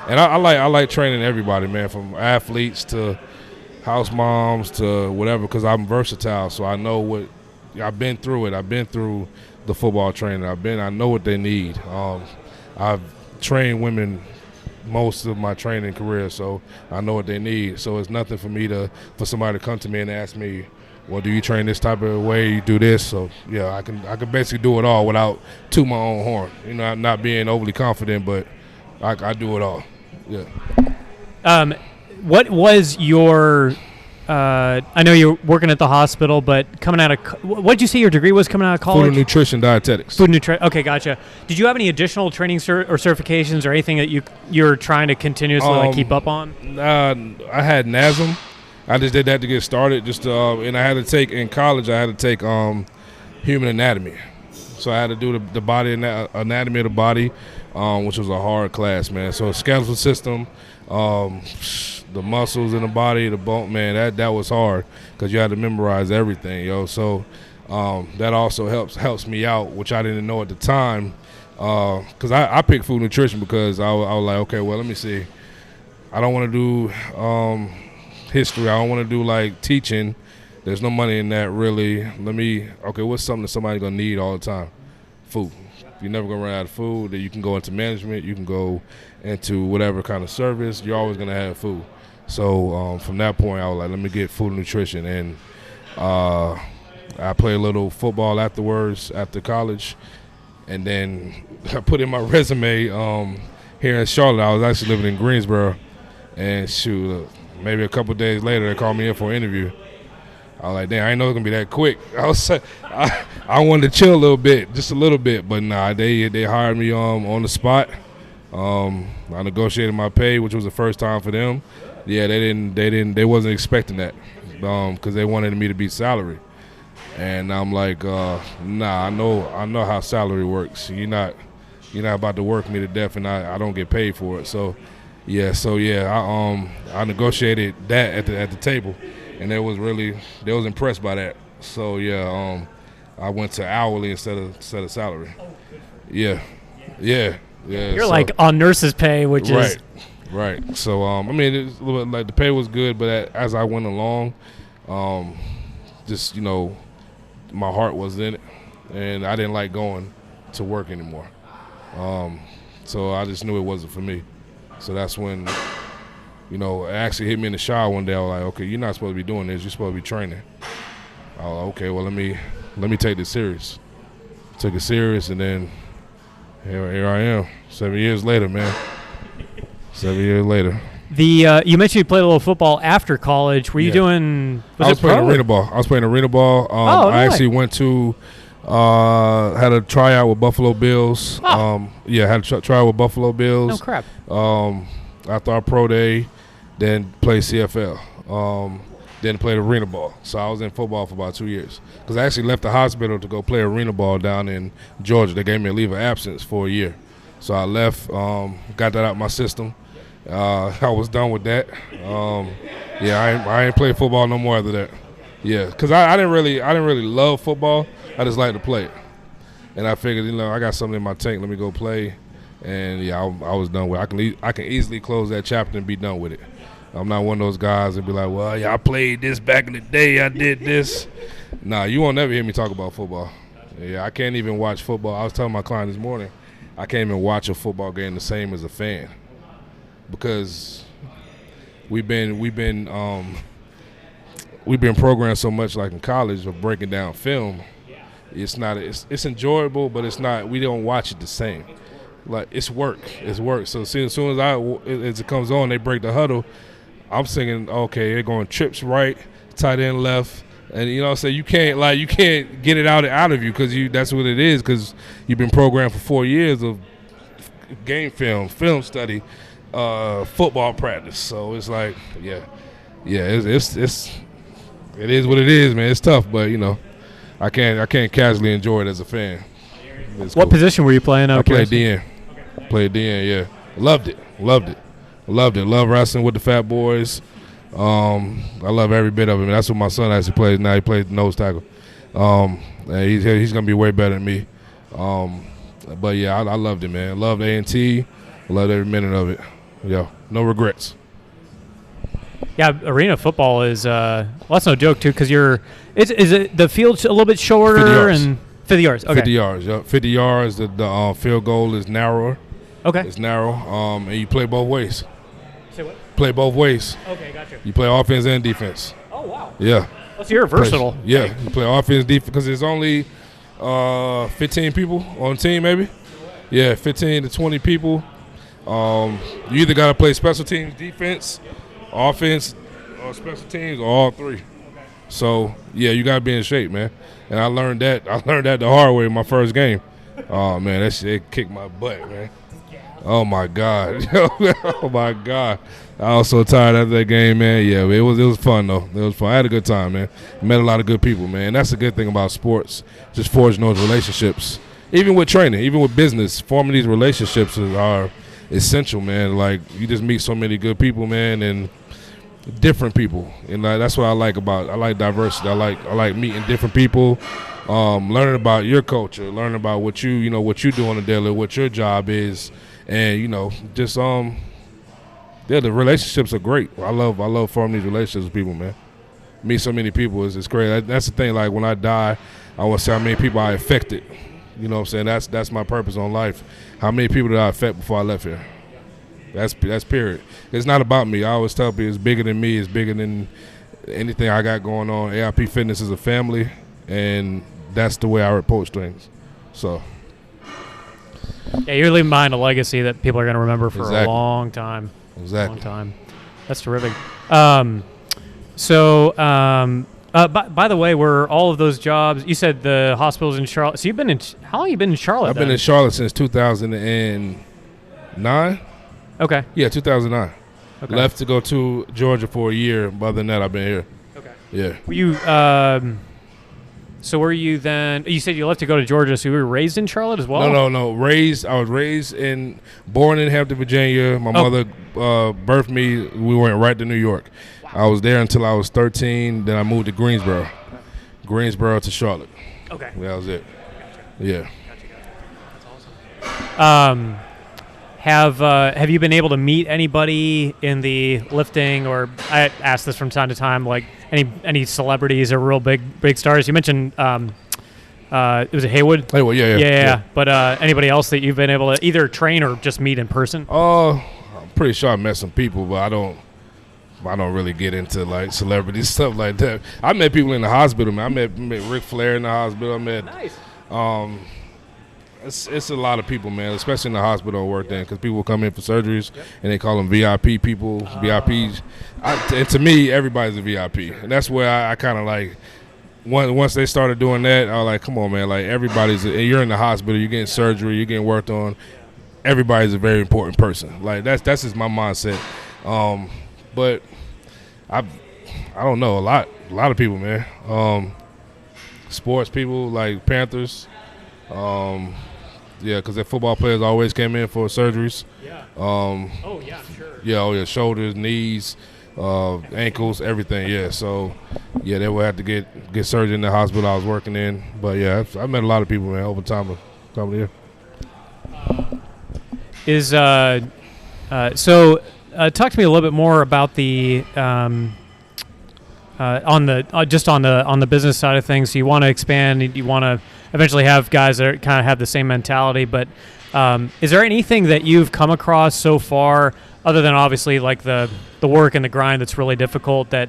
And I like training everybody, man, from athletes to house moms to whatever, because I'm versatile. So I know what I've been through it. I've been through the football training. I know what they need. I've trained women most of my training career, so I know what they need. So it's nothing for somebody to come to me and ask me, well, do you train this type of way? You do this? So yeah, I can basically do it all without tooting my own horn. I'm not being overly confident, but I do it all. Yeah. What was your? I know you're working at the hospital, but coming out of what did you say your degree was coming out of college? Food and nutrition dietetics. Food and nutrition. Okay, gotcha. Did you have any additional training or certifications or anything that you're trying to continuously keep up on? I had NASM. I just did that to get started. And I had to take in college. I had to take human anatomy. So I had to do the body anatomy of the body, which was a hard class, man. So skeletal system, the muscles in the body, the bone, man, that was hard because you had to memorize everything, yo. So that also helps me out, which I didn't know at the time, because I picked food nutrition because I was like, okay, well, let me see. I don't want to do history. I don't want to do like teaching. There's no money in that really. What's something that somebody's going to need all the time? Food. You're never going to run out of food. Then you can go into management. You can go into whatever kind of service. You're always going to have food. So from that point, I was like, let me get food and nutrition. And I played a little football afterwards, after college. And then I put in my resume here in Charlotte. I was actually living in Greensboro. And shoot, maybe a couple days later, they called me in for an interview. I was like, damn, I didn't know it was going to be that quick. I wanted to chill a little bit, just a little bit. But nah, they hired me on the spot. I negotiated my pay, which was the first time for them. Yeah, they wasn't expecting that because they wanted me to be salary. And I'm like, nah, I know how salary works. You're not about to work me to death, and I don't get paid for it. So I negotiated that at the table, and they was impressed by that. So I went to hourly instead of salary. Yeah. You're like on nurse's pay, which is right. So it's a little bit like the pay was good, but as I went along, just my heart was in it, and I didn't like going to work anymore. So I just knew it wasn't for me. So that's when, it actually hit me in the shower one day. I was like, okay, you're not supposed to be doing this. You're supposed to be training. I was like, okay, well, let me take this serious. Took it serious, and then here I am, 7 years later, man. 7 years later. You mentioned you played a little football after college. Were you doing? I was playing arena ball. I actually went to had a tryout with Buffalo Bills. Had a tryout with Buffalo Bills. No crap. After our pro day, then played CFL. Then played arena ball. So I was in football for about 2 years. Because I actually left the hospital to go play arena ball down in Georgia. They gave me a leave of absence for a year. So I left, got that out of my system. I was done with that. I ain't played football no more after that. Yeah, because I didn't really love football. I just like to play it. And I figured, I got something in my tank. Let me go play. And I was done with it. I can easily close that chapter and be done with it. I'm not one of those guys that be like, well, I played this back in the day. I did this. Nah, you won't never hear me talk about football. Yeah, I can't even watch football. I was telling my client this morning, I can't even watch a football game the same as a fan, because we've been we've been programmed so much, like in college, of breaking down film. It's not. It's enjoyable, but it's not. We don't watch it the same. Like it's work. It's work. So as soon as it comes on, they break the huddle. I'm thinking, okay, they're going trips right, tight end left, and you know what I'm saying, you can't get it out of you because that's what it is, because you've been programmed for 4 years of game film study, football practice. So it's like, yeah, it is what it is, man. It's tough, but you know, I can't casually enjoy it as a fan. What cool. position were you playing? I played DN. Played DN, yeah. Loved it. Love wrestling with the Fat Boys. I love every bit of it. That's what my son actually plays now. He plays nose tackle. And he's gonna be way better than me. But yeah, I loved it, man. I loved A&T. I loved every minute of it. Yeah, no regrets. Yeah, arena football is that's no joke too, because is it the field's a little bit shorter 50 yards. and 50 yards. Okay. 50 yards. Yeah, 50 yards. The field goal is narrower. Okay. It's narrow. And you play both ways. Say what? Play both ways. Okay, gotcha. You play offense and defense. Oh wow. Yeah. So you're versatile. Yeah, you play offense, defense, because there's only 15 people on the team, maybe. Yeah, 15 to 20 people. You either got to play special teams, defense, offense, or special teams, or all three. So yeah, you got to be in shape, man. And I learned that the hard way in my first game. Oh man, that shit kicked my butt, man. Oh my God. Oh my God. I was so tired after that game, man. Yeah, it was fun though. It was fun. I had a good time, man. Met a lot of good people, man. That's the good thing about sports. Just forging those relationships. Even with training, even with business, forming these relationships are essential, man. Like you just meet so many good people, man, and different people. And that's what I like diversity. I like meeting different people, learning about your culture, learning about what you do on the daily, what your job is. And just the relationships are great. I love forming these relationships with people, man. Meet so many people is great. That's the thing. Like when I die, I want to say how many people I affected. You know what I'm saying? That's my purpose on life. How many people did I affect before I left here? That's period. It's not about me. I always tell people it's bigger than me. It's bigger than anything I got going on. AIP Fitness is a family, and that's the way I approach things. So. Yeah, you're leaving behind a legacy that people are going to remember for a long time. Exactly. Long time. That's terrific. By the way, were all of those jobs, you said the hospitals in Charlotte. So how long have you been in Charlotte? I've been in Charlotte since 2009. Okay. Yeah, 2009. Okay. Left to go to Georgia for a year. But other than that, I've been here. Okay. Yeah. Were you, so were you then, you said you left to go to Georgia, so you were raised in Charlotte as well? No. I was born in Hampton, Virginia. My mother birthed me. We went right to New York. Wow. I was there until I was 13. Then I moved to Greensboro to Charlotte. Okay. That was it. Gotcha. Yeah. Gotcha. That's awesome. Have you been able to meet anybody in the lifting, or I ask this from time to time, like any celebrities or real big stars? You mentioned it was Haywood. Haywood, yeah. But anybody else that you've been able to either train or just meet in person? I'm pretty sure I met some people, but I don't really get into like celebrities stuff like that. I met people in the hospital, man. I met Ric Flair in the hospital. I met nice. It's a lot of people, man, especially in the hospital I worked in, because people come in for surgeries, and they call them VIP people, VIPs. And to me, everybody's a VIP. And that's where I kind of like, once they started doing that, I was like, come on, man, like you're in the hospital, you're getting surgery, you're getting worked on. Everybody's a very important person. Like that's just my mindset. But I don't know, a lot of people, man. Sports people like Panthers. Yeah, because their football players always came in for surgeries. Yeah. Sure. Yeah, shoulders, knees, ankles, everything. Yeah, so yeah, they would have to get surgery in the hospital I was working in. But yeah, I met a lot of people, man, over time of here. Talk to me a little bit more about the on the business side of things. So you want to expand, you want to eventually have guys that kind of have the same mentality, but is there anything that you've come across so far, other than obviously like the work and the grind that's really difficult, that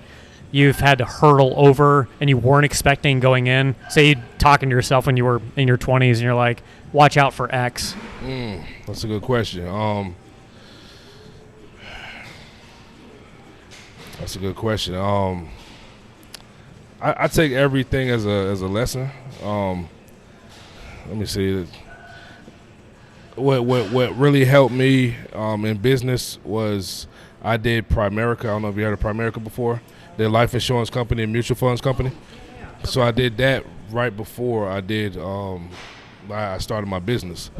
you've had to hurdle over and you weren't expecting going in? Say you're talking to yourself when you were in your 20s and you're like, watch out for X. That's a good question. That's a good question. I take everything as a lesson. Let me see. What really helped me in business was I did Primerica. I don't know if you heard of Primerica before. Their life insurance company and mutual funds company. So I did that right before I started my business.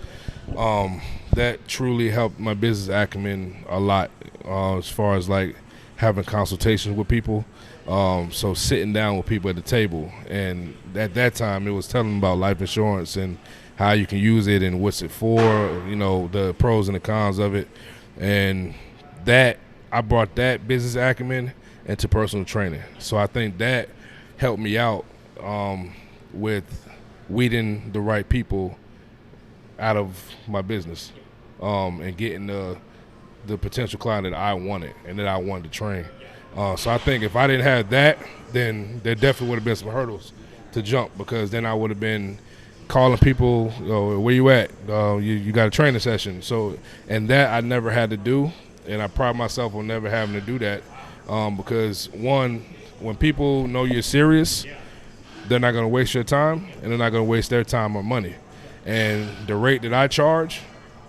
That truly helped my business acumen a lot as far as like having consultations with people. So sitting down with people at the table, and at that time it was telling them about life insurance and how you can use it and what's it for, the pros and the cons of it. And that I brought that business acumen into personal training. So I think that helped me out with weeding the right people out of my business and getting the potential client that I wanted and that I wanted to train. So I think if I didn't have that, then there definitely would have been some hurdles to jump, because then I would have been calling people, where you at? You got a training session. So, and that I never had to do, and I pride myself on never having to do that, because one, when people know you're serious, they're not going to waste your time, and they're not going to waste their time or money. And the rate that I charge,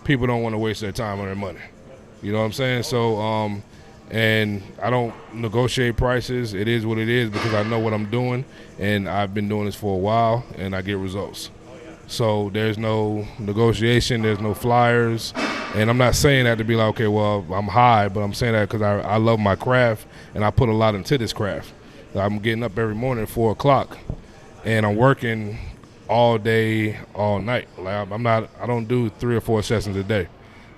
people don't want to waste their time or their money. You know what I'm saying? So, and I don't negotiate prices. It is what it is, because I know what I'm doing, and I've been doing this for a while, and I get results. So there's no negotiation, there's no flyers, and I'm not saying that to be like, okay, well, I'm high, but I'm saying that because I love my craft, and I put a lot into this craft. I'm getting up every morning at 4 o'clock, and I'm working all day, all night. Like I don't do 3 or 4 sessions a day.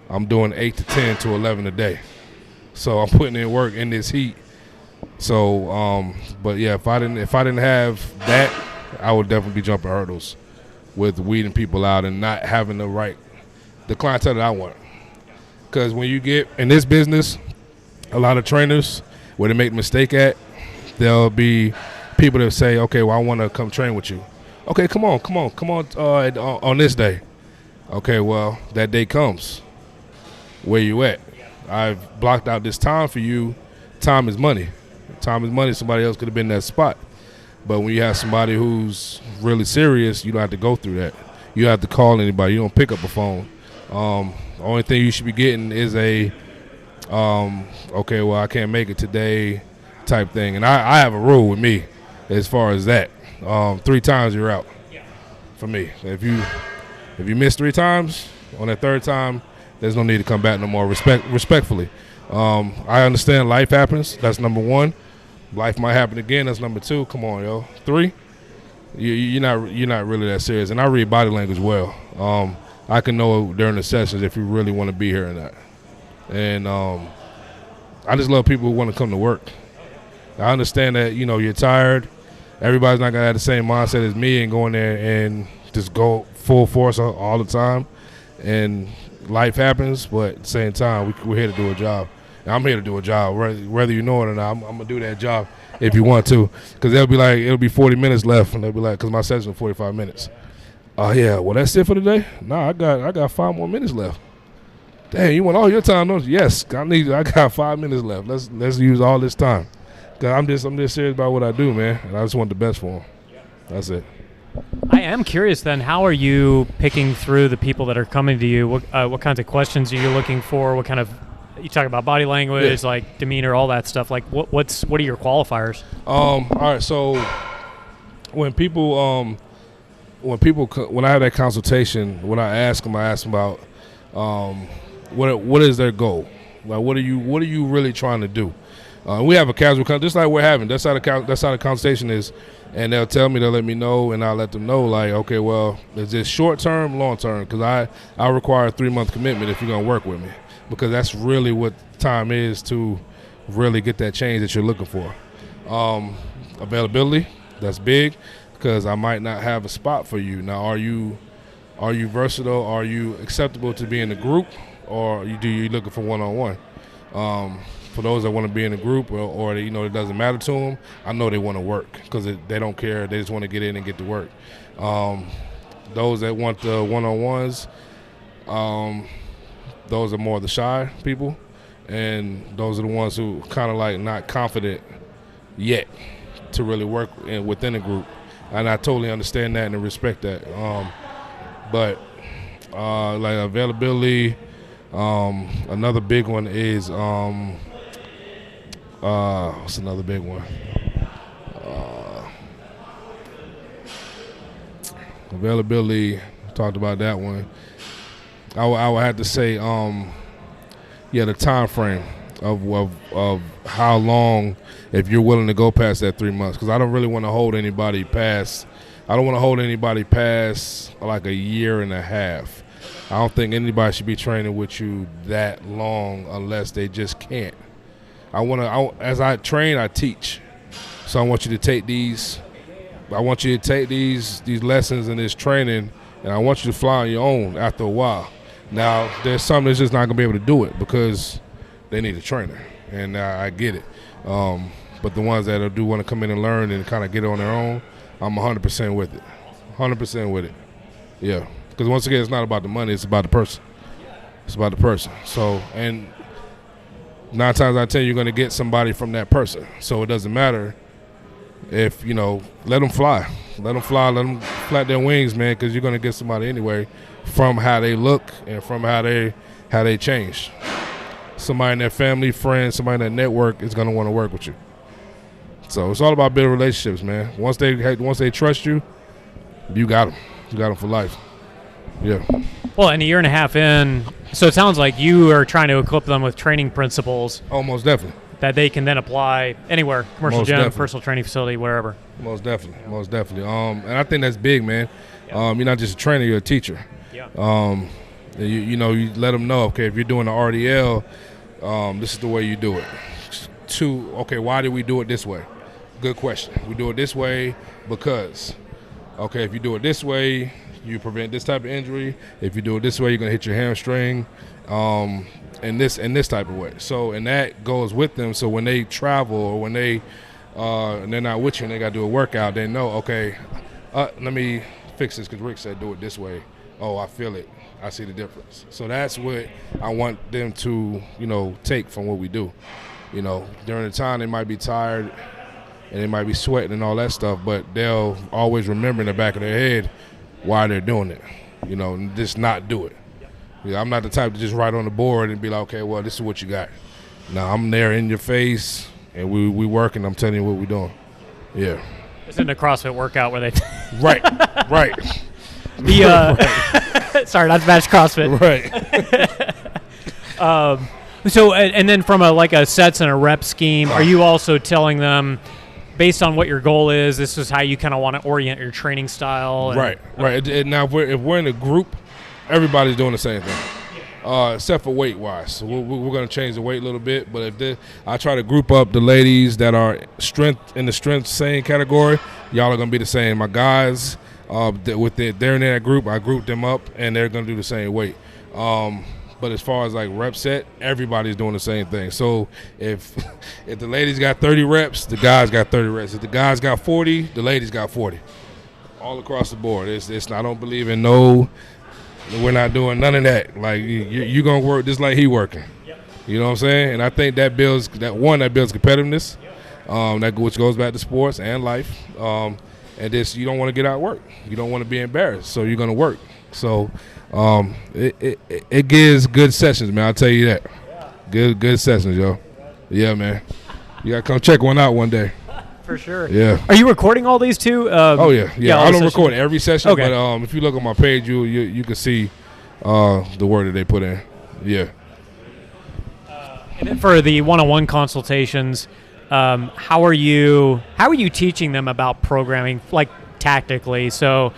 I'm doing 8 to 10 to 11 a day. So I'm putting in work in this heat. So, but yeah, if I didn't have that, I would definitely be jumping hurdles with weeding people out and not having the clientele that I want. Because when you get in this business, a lot of trainers, where they make a mistake at, there'll be people that say, okay, well, I want to come train with you. Okay, come on on this day. Okay, well, that day comes. Where you at? I've blocked out this time for you. Time is money. Time is money. Somebody else could have been in that spot. But when you have somebody who's really serious, you don't have to go through that. You don't have to call anybody. You don't pick up a phone. The only thing you should be getting is a, okay, well, I can't make it today type thing. And I have a rule with me as far as that. 3 times you're out for me. If you miss 3 times, on that 3rd time, there's no need to come back no more. Respectfully. I understand life happens. That's number 1. Life might happen again. That's number 2. Come on, yo. 3, you're not really that serious. And I read body language well. I can know during the sessions if you really want to be here or not. And I just love people who want to come to work. I understand that you're tired. Everybody's not gonna have the same mindset as me and go in there and just go full force all the time. And life happens, but at the same time, we're here to do a job. And I'm here to do a job, whether you know it or not. I'm gonna do that job if you want to, because it'll be 40 minutes left, and they'll be like, because my session is 45 minutes. Yeah, well, that's it for today. Nah, I got 5 more minutes left. Dang, you want all your time? Don't you? Yes, I got 5 minutes left. Let's use all this time. Cause I'm just serious about what I do, man, and I just want the best for them. That's it. I am curious then, how are you picking through the people that are coming to you? What kinds of questions are you looking for? What kind of, you talk about body language, like demeanor, all that stuff. Like what are your qualifiers? All right, so when I have that consultation, when I ask them about what is their goal? Like what are you really trying to do? We have a casual conversation, just like we're having. That's how the conversation is. And they'll tell me, they'll let me know, and I'll let them know, like, okay, well, is this short-term, long-term? Because I require a 3-month commitment if you're going to work with me, because that's really what time is to really get that change that you're looking for. Availability, that's big, because I might not have a spot for you. Now, are you versatile? Are you acceptable to be in a group, or are you looking for one-on-one? for those that want to be in a group or you know, it doesn't matter to them, I know they want to work because they don't care. They just want to get in and get to work. Those that want the one-on-ones, those are more the shy people, and those are the ones who kind of like not confident yet to really work within a group. And I totally understand that and respect that. But like availability, another big one is what's another big one? Availability, talked about that one. I would have to say, the time frame of how long, if you're willing to go past that 3 months, because I don't really want to hold anybody past. I don't want to hold anybody past like a year and a half. I don't think anybody should be training with you that long unless they just can't. As I train, I teach. So I want you to take these. I want you to take these lessons and this training, and I want you to fly on your own after a while. Now, there's some that's just not going to be able to do it because they need a trainer, and I get it. But the ones that do want to come in and learn and kind of get it on their own, I'm 100% with it. 100% with it. Yeah. Because once again, it's not about the money, it's about the person. It's about the person. So, and 9 times out of 10, you're going to get somebody from that person. So it doesn't matter if, you know, let them fly. Let them fly, let them flap their wings, man, because you're going to get somebody anyway from how they look and from how they change. Somebody in their family, friends, somebody in their network is going to want to work with you. So it's all about building relationships, man. Once they trust you, you got them. You got them for life. Yeah. Well, and a year and a half in, so it sounds like you are trying to equip them with training principles. Oh, most definitely. That they can then apply anywhere, commercial gym, definitely. Personal training facility, wherever. Most definitely, most definitely. And I think that's big, man. Yeah. You're not just a trainer, you're a teacher. Yeah. You let them know, okay, if you're doing the RDL, this is the way you do it. 2, okay, why did we do it this way? Good question. We do it this way because, okay, if you do it this way, you prevent this type of injury. If you do it this way, you're going to hit your hamstring in this type of way. So, and that goes with them. So when they travel or when they're not with you and they got to do a workout, they know, okay, let me fix this because Rick said do it this way. Oh, I feel it. I see the difference. So that's what I want them to, take from what we do. During the time they might be tired and they might be sweating and all that stuff, but they'll always remember in the back of their head why they're doing it, and just not do it. I'm not the type to just write on the board and be like, okay, well, this is what you got. Now I'm there in your face, and we working. I'm telling you what we're doing. Yeah. It's in the CrossFit workout where they. Right. Right. Sorry, not to match CrossFit. Right. So, and then from a sets and a rep scheme, are you also telling them, based on what your goal is, this is how you kind of want to orient your training style? Right. And now, if we're in a group, everybody's doing the same thing, except for weight-wise. So we're going to change the weight a little bit. But I try to group up the ladies that are in the strength same category. Y'all are going to be the same. My guys, they're in that group. I group them up, and they're going to do the same weight. But as far as like rep set, everybody's doing the same thing. So if the ladies got 30 reps, the guys got 30 reps. If the guys got 40, the ladies got 40. All across the board. I don't believe in we're not doing none of that. Like you're gonna work just like he working. You know what I'm saying? And I think that builds competitiveness. That which goes back to sports and life. And this, you don't want to get out work. You don't want to be embarrassed. So you're gonna work. So it gives good sessions, man. I'll tell you that. Good sessions, yo. Yeah, man. You gotta come check one out one day. For sure. Yeah. Are you recording all these too? Oh yeah. I don't record every session, okay. But if you look on my page, you can see the work that they put in. Yeah. And then for the one-on-one consultations, how are you teaching them about programming, like tactically? So.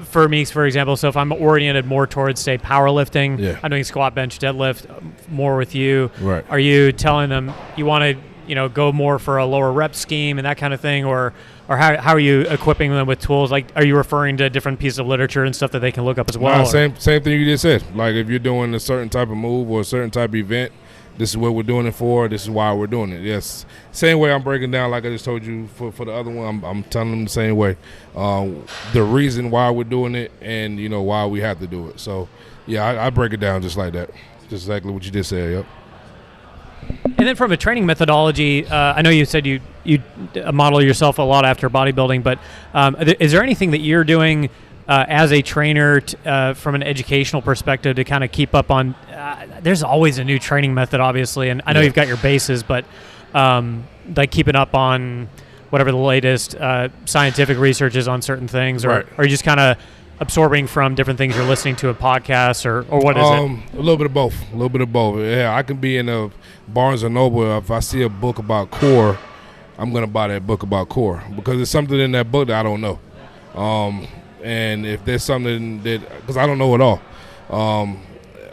For me, for example, so if I'm oriented more towards, say, powerlifting, yeah. I'm doing squat, bench, deadlift more with you. Right. Are you telling them you want to, go more for a lower rep scheme and that kind of thing, or how are you equipping them with tools? Like, are you referring to different pieces of literature and stuff that they can look up as well? Same thing you just said. Like if you're doing a certain type of move or a certain type of event, This is what we're doing it for. This is why we're doing it. Yes, same way I'm breaking down, like I just told you for the other one. I'm telling them the same way. The reason why we're doing it, and why we have to do it. So, yeah, I break it down just like that. Just exactly what you just said. Yep. And then from a training methodology, I know you said you model yourself a lot after bodybuilding, but is there anything that you're doing as a trainer from an educational perspective to kind of keep up on? There's always a new training method, obviously, and I know you've got your bases, but like keeping up on whatever the latest scientific research is on certain things, or are you just kind of absorbing from different things you're listening to in podcasts, or what is it? A little bit of both. Yeah, I can be in a Barnes & Noble. If I see a book about core, I'm going to buy that book about core because there's something in that book that I don't know. And if there's something because I don't know it all,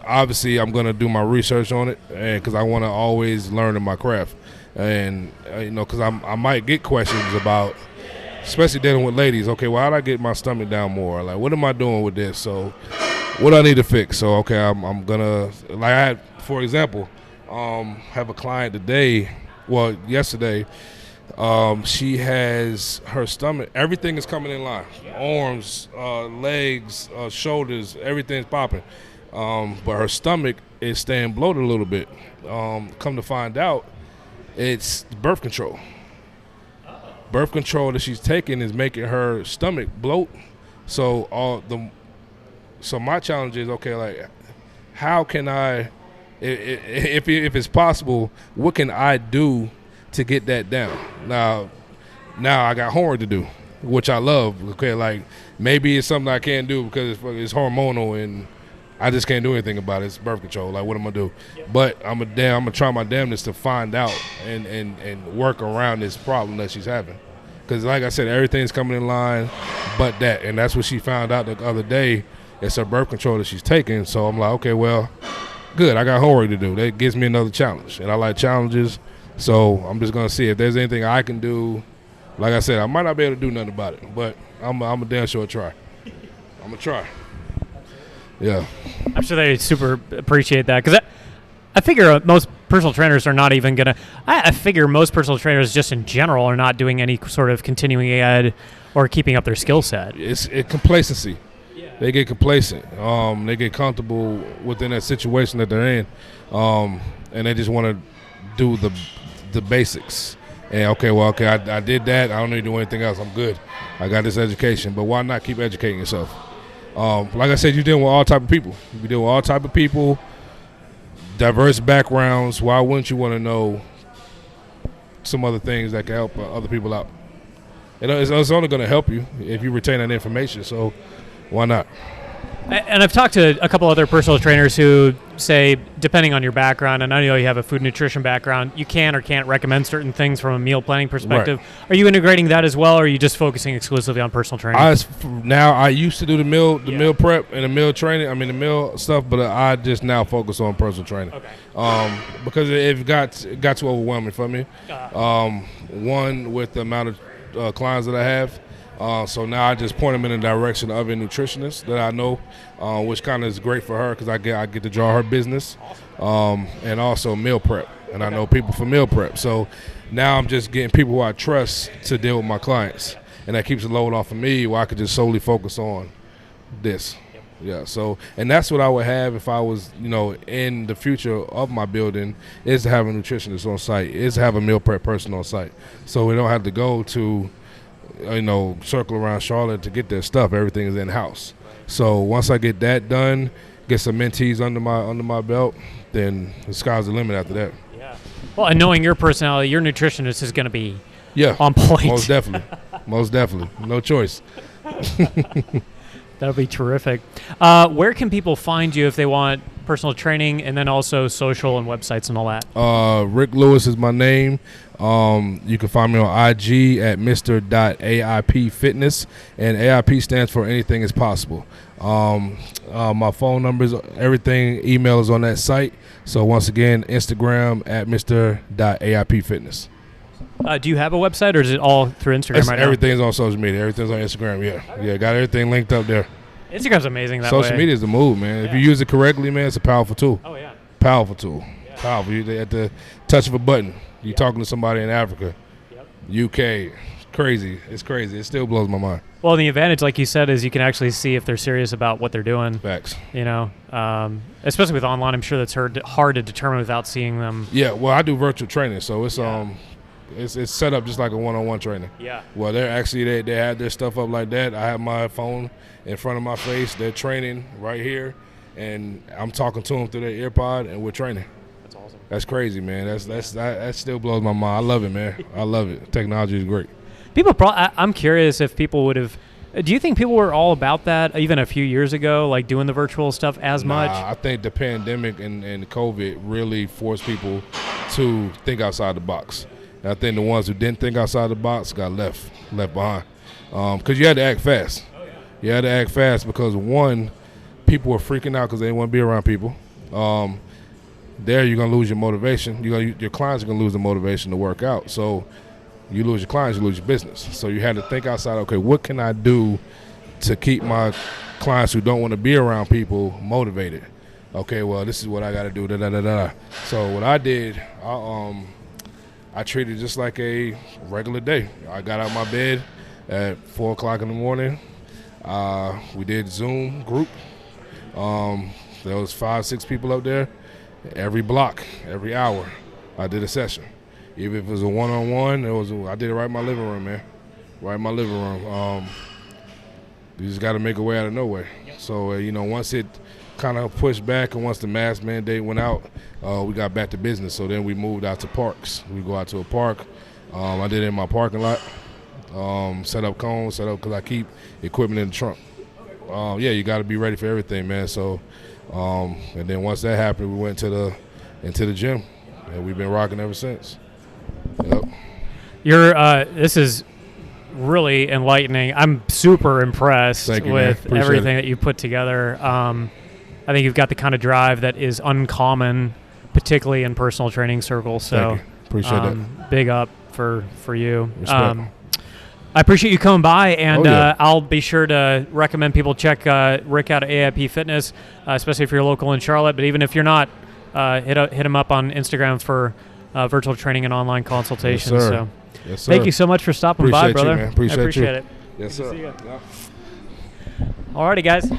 obviously I'm going to do my research on it because I want to always learn in my craft. And, because I might get questions about, especially dealing with ladies. Okay, well, how do I get my stomach down more? Like, what am I doing with this? So, what do I need to fix? So, okay, I'm gonna, like, I had, for example, have a client yesterday. She has her stomach. Everything is coming in line. Arms, legs, shoulders, everything's popping. But her stomach is staying bloated a little bit. Come to find out, it's birth control. Birth control that she's taking is making her stomach bloat. So my challenge is, okay, like, how can I, if it's possible, what can I do to get that down? Now I got homework to do, which I love. Okay, like maybe it's something I can't do because it's hormonal and I just can't do anything about it. It's birth control. Like, what am I gonna do? Yep. But I'm gonna try my damnedest to find out and work around this problem that she's having. Because, like I said, everything's coming in line, but that, and that's what she found out the other day. It's her birth control that she's taking. So I'm like, okay, well, good. I got homework to do. That gives me another challenge, and I like challenges. So I'm just gonna see if there's anything I can do. Like I said, I might not be able to do nothing about it, but I'm a damn sure try. I'm gonna try. Yeah. I'm sure they super appreciate that because I figure most personal trainers are not even going to – I figure most personal trainers just in general are not doing any sort of continuing ed or keeping up their skill set. It's complacency. Yeah. They get complacent. They get comfortable within that situation that they're in, and they just want to do the basics. And, I did that. I don't need to do anything else. I'm good. I got this education. But why not keep educating yourself? Like I said, you're dealing with all type of people. You deal with all type of people, diverse backgrounds. Why wouldn't you want to know some other things that can help other people out? It's only going to help you if you retain that information. So why not? And I've talked to a couple other personal trainers who say, depending on your background, and I know you have a food nutrition background, you can or can't recommend certain things from a meal planning perspective. Right. Are you integrating that as well, or are you just focusing exclusively on personal training? I used to do the meal prep and the meal training, the meal stuff, but I just now focus on personal training. Okay. Because it got too overwhelming for me. One, with the amount of clients that I have. So now I just point them in the direction of a nutritionist that I know, which kind of is great for her because I get to draw her business, and also meal prep. And I know people for meal prep. So now I'm just getting people who I trust to deal with my clients. And that keeps the load off of me where I could just solely focus on this. Yeah, so, and that's what I would have if I was, in the future of my building, is to have a nutritionist on site, is to have a meal prep person on site. So we don't have to go to circle around Charlotte to get their stuff. Everything is in house. So once I get that done, get some mentees under my belt, then the sky's the limit after that. Yeah. Well, and knowing your personality, your nutritionist is going to be on point. Most definitely. No choice. That would be terrific. Where can people find you if they want personal training, and then also social and websites and all that? Rick Lewis is my name. You can find me on IG at Mr.AIP Fitness, and AIP stands for Anything is Possible. My phone numbers, everything, email is on that site. So once again, Instagram at Mr.AIP Fitness. Do you have a website, or is it all through Instagram right now? Everything's on social media. Everything's on Instagram, Yeah, got everything linked up there. Instagram's amazing that way. Social media is the move, man. Yeah. If you use it correctly, man, it's a powerful tool. Oh, yeah. Powerful tool. Yeah. Powerful. You at the touch of a button. You're talking to somebody in Africa, UK. Crazy. It's crazy. It still blows my mind. Well, the advantage, like you said, is you can actually see if they're serious about what they're doing. Facts. You know, especially with online, I'm sure that's hard to determine without seeing them. Yeah. Well, I do virtual training, so it's set up just like a one-on-one training. Yeah. Well, they're actually they have their stuff up like that. I have my phone in front of my face. They're training right here, and I'm talking to them through their ear pod, and we're training. That's awesome. That's crazy, man. That still blows my mind. I love it, man. I love it. Technology is great. I'm curious if people would have. Do you think people were all about that even a few years ago, like doing the virtual stuff as much? I think the pandemic and COVID really forced people to think outside the box. And I think the ones who didn't think outside the box got left behind. Because you had to act fast. You had to act fast because, one, people were freaking out because they didn't want to be around people. There you're going to lose your motivation. Your clients are going to lose the motivation to work out. So you lose your clients, you lose your business. So you had to think outside, okay, what can I do to keep my clients who don't want to be around people motivated? Okay, well, this is what I got to do, da-da-da-da. So what I did, I treated it just like a regular day. I got out of my bed at 4 o'clock in the morning. We did Zoom group. There was 5-6 people up there. Every block, every hour, I did a session. Even if it was a one-on-one, I did it right in my living room, man. Right in my living room. You just got to make a way out of no way. So, once it kind of pushed back and once the mask mandate went out, we got back to business. So then we moved out to parks. We go out to a park. I did it in my parking lot. Set up cones, because I keep equipment in the trunk. You got to be ready for everything, man. So, and then once that happened, we went into the gym, and we've been rocking ever since. Yep. This is really enlightening. I'm super impressed with everything that you put together. I think you've got the kind of drive that is uncommon, particularly in personal training circles. So appreciate that. Big up for you. Respect. I appreciate you coming by, and I'll be sure to recommend people check Rick out at AIP Fitness, especially if you're local in Charlotte. But even if you're not, hit him up on Instagram for virtual training and online consultations. Yes, sir. So, yes, sir. Thank you so much for stopping by, brother. You, man. Appreciate it. Yes, sir. All righty, guys.